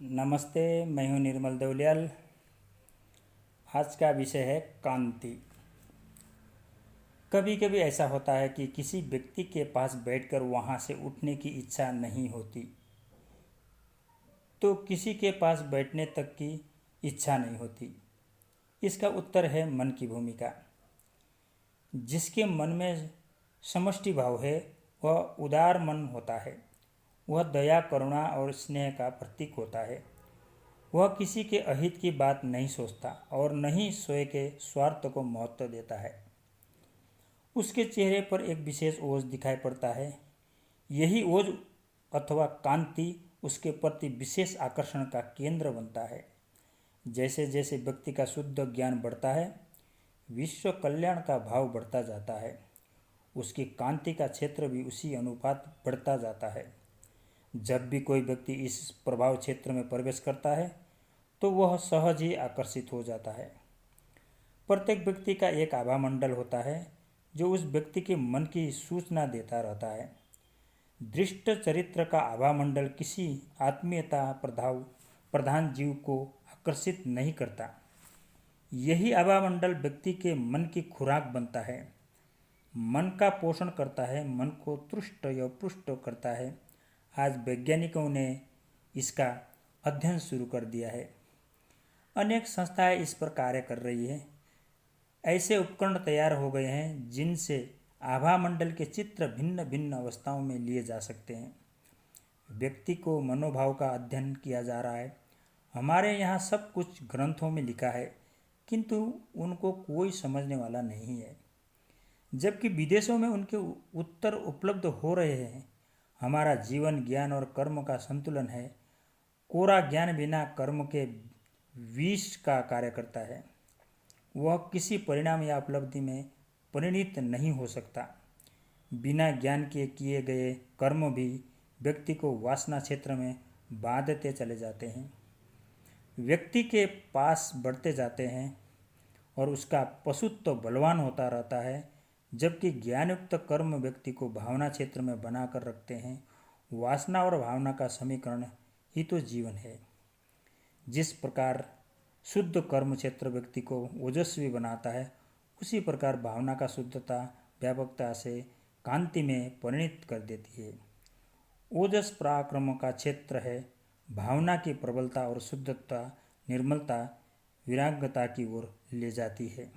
नमस्ते, मैं हूं निर्मल देवलियाल। आज का विषय है कांति। कभी कभी ऐसा होता है कि किसी व्यक्ति के पास बैठकर वहां से उठने की इच्छा नहीं होती, तो किसी के पास बैठने तक की इच्छा नहीं होती। इसका उत्तर है मन की भूमिका। जिसके मन में समष्टि भाव है वह उदार मन होता है। वह दया, करुणा और स्नेह का प्रतीक होता है। वह किसी के अहित की बात नहीं सोचता और न ही स्वयं के स्वार्थ को महत्व देता है। उसके चेहरे पर एक विशेष ओज दिखाई पड़ता है। यही ओज अथवा कांति उसके प्रति विशेष आकर्षण का केंद्र बनता है। जैसे जैसे व्यक्ति का शुद्ध ज्ञान बढ़ता है, विश्व कल्याण का भाव बढ़ता जाता है। उसकी कांति का क्षेत्र भी उसी अनुपात बढ़ता जाता है। जब भी कोई व्यक्ति इस प्रभाव क्षेत्र में प्रवेश करता है तो वह सहज ही आकर्षित हो जाता है। प्रत्येक व्यक्ति का एक आभा मंडल होता है जो उस व्यक्ति के मन की सूचना देता रहता है। दृष्ट चरित्र का आभा मंडल किसी आत्मीयता प्रधान जीव को आकर्षित नहीं करता। यही आभा मंडल व्यक्ति के मन की खुराक बनता है, मन का पोषण करता है, मन को तुष्ट या पुष्ट करता है। आज वैज्ञानिकों ने इसका अध्ययन शुरू कर दिया है। अनेक संस्थाएं इस पर कार्य कर रही है। ऐसे उपकरण तैयार हो गए हैं जिनसे आभा मंडल के चित्र भिन्न भिन्न अवस्थाओं में लिए जा सकते हैं। व्यक्ति को मनोभाव का अध्ययन किया जा रहा है। हमारे यहाँ सब कुछ ग्रंथों में लिखा है, किंतु उनको कोई समझने वाला नहीं है, जबकि विदेशों में उनके उत्तर उपलब्ध हो रहे हैं। हमारा जीवन ज्ञान और कर्म का संतुलन है। कोरा ज्ञान बिना कर्म के विष का कार्य करता है। वह किसी परिणाम या उपलब्धि में परिणित नहीं हो सकता। बिना ज्ञान के किए गए कर्म भी व्यक्ति को वासना क्षेत्र में बांधते चले जाते हैं, व्यक्ति के पास बढ़ते जाते हैं और उसका पशुत्व बलवान होता रहता है, जबकि ज्ञानयुक्त कर्म व्यक्ति को भावना क्षेत्र में बनाकर रखते हैं। वासना और भावना का समीकरण ही तो जीवन है। जिस प्रकार शुद्ध कर्म क्षेत्र व्यक्ति को ओजस्वी बनाता है, उसी प्रकार भावना का शुद्धता व्यापकता से कांति में परिणित कर देती है। ओजस पराक्रम का क्षेत्र है। भावना की प्रबलता और शुद्धता निर्मलता विरागता की ओर ले जाती है।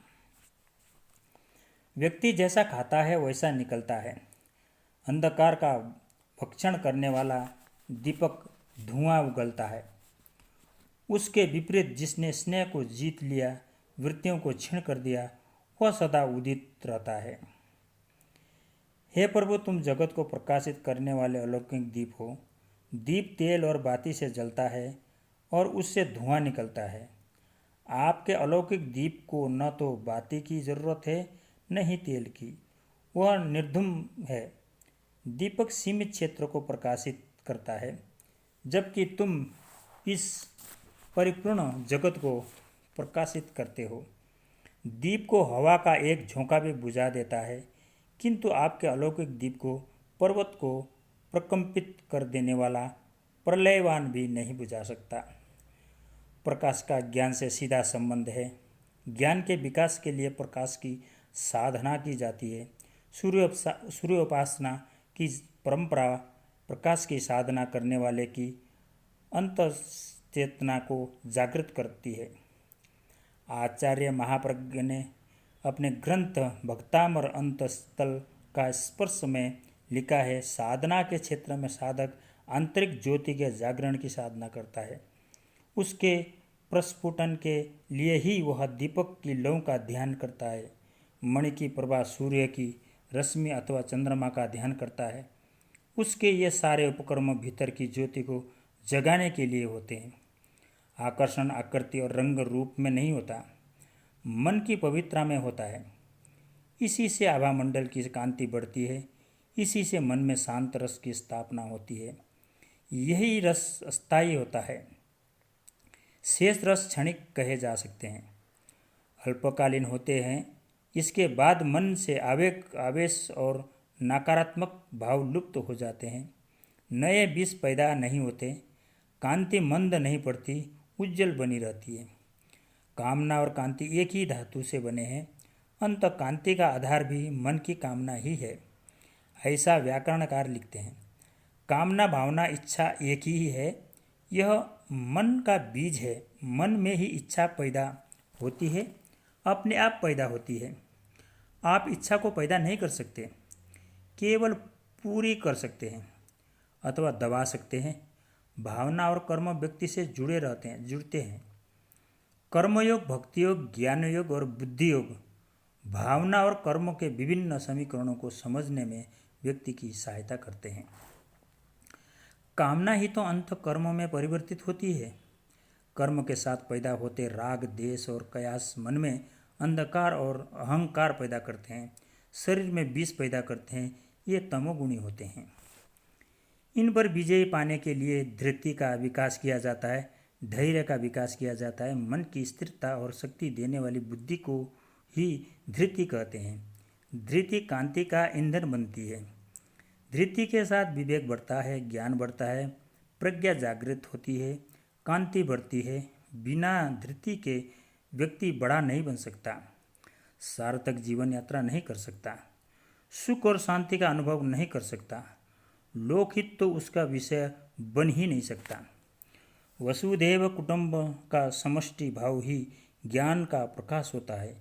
व्यक्ति जैसा खाता है वैसा निकलता है। अंधकार का भक्षण करने वाला दीपक धुआं उगलता है। उसके विपरीत जिसने स्नेह को जीत लिया, वृत्तियों को क्षीण कर दिया, वह सदा उदित रहता है। हे प्रभु, तुम जगत को प्रकाशित करने वाले अलौकिक दीप हो। दीप तेल और बाती से जलता है और उससे धुआं निकलता है। आपके अलौकिक दीप को न तो बाती की जरूरत है न ही तेल की। वह निर्धूम है। दीपक सीमित क्षेत्र को प्रकाशित करता है, जबकि तुम इस परिपूर्ण जगत को प्रकाशित करते हो। दीप को हवा का एक झोंका भी बुझा देता है, किंतु आपके अलौकिक दीप को पर्वत को प्रकंपित कर देने वाला प्रलयवान भी नहीं बुझा सकता। प्रकाश का ज्ञान से सीधा संबंध है। ज्ञान के विकास के लिए प्रकाश की साधना की जाती है। सूर्योपासना की परंपरा प्रकाश की साधना करने वाले की अंतचेतना को जागृत करती है। आचार्य महाप्रज्ञ ने अपने ग्रंथ भक्तामर अंतस्थल का स्पर्श में लिखा है, साधना के क्षेत्र में साधक आंतरिक ज्योति के जागरण की साधना करता है। उसके प्रस्फुटन के लिए ही वह दीपक की लौ का ध्यान करता है। मणि की प्रभा सूर्य की रश्मि अथवा चंद्रमा का ध्यान करता है। उसके ये सारे उपक्रम भीतर की ज्योति को जगाने के लिए होते हैं। आकर्षण आकृति और रंग रूप में नहीं होता, मन की पवित्रता में होता है। इसी से आभा मंडल की कांति बढ़ती है। इसी से मन में शांत रस की स्थापना होती है। यही रस अस्थायी होता है। शेष रस क्षणिक कहे जा सकते हैं, अल्पकालीन होते हैं। इसके बाद मन से आवेग, आवेश और नकारात्मक भाव लुप्त हो जाते हैं। नए विष पैदा नहीं होते। कांति मंद नहीं पड़ती, उज्जवल बनी रहती है। कामना और कांति एक ही धातु से बने हैं। अंत कांति का आधार भी मन की कामना ही है, ऐसा व्याकरणकार लिखते हैं। कामना भावना इच्छा एक ही है, यह मन का बीज है। मन में ही इच्छा पैदा होती है, अपने आप पैदा होती है। आप इच्छा को पैदा नहीं कर सकते, केवल पूरी कर सकते हैं अथवा दबा सकते हैं। भावना और कर्म व्यक्ति से जुड़ते हैं। कर्मयोग, भक्ति योग, ज्ञान योग और बुद्धि योग भावना और कर्म के विभिन्न समीकरणों को समझने में व्यक्ति की सहायता करते हैं। कामना ही तो अंत कर्म में परिवर्तित होती है। कर्म के साथ पैदा होते राग, द्वेष और कयास मन में अंधकार और अहंकार पैदा करते हैं, शरीर में विष पैदा करते हैं। ये तमोगुणी होते हैं। इन पर विजय पाने के लिए धृति का विकास किया जाता है, धैर्य का विकास किया जाता है। मन की स्थिरता और शक्ति देने वाली बुद्धि को ही धृति कहते हैं। धृति कांति का ईंधन बनती है। धृति के साथ विवेक बढ़ता है, ज्ञान बढ़ता है, प्रज्ञा जागृत होती है, कांति बढ़ती है। बिना धृति के व्यक्ति बड़ा नहीं बन सकता, सार्थक जीवन यात्रा नहीं कर सकता, सुख और शांति का अनुभव नहीं कर सकता, लोकहित तो उसका विषय बन ही नहीं सकता। वसुधैव कुटुंब का समष्टि भाव ही ज्ञान का प्रकाश होता है।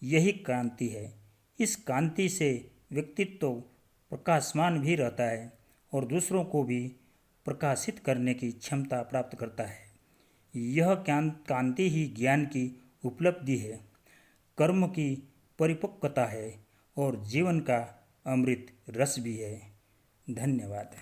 यही कांति है। इस कांति से व्यक्तित्व प्रकाशमान भी रहता है और दूसरों को भी प्रकाशित करने की क्षमता प्राप्त करता है। यह कांति ही ज्ञान की उपलब्धि है, कर्म की परिपक्वता है और जीवन का अमृत रस भी है। धन्यवाद।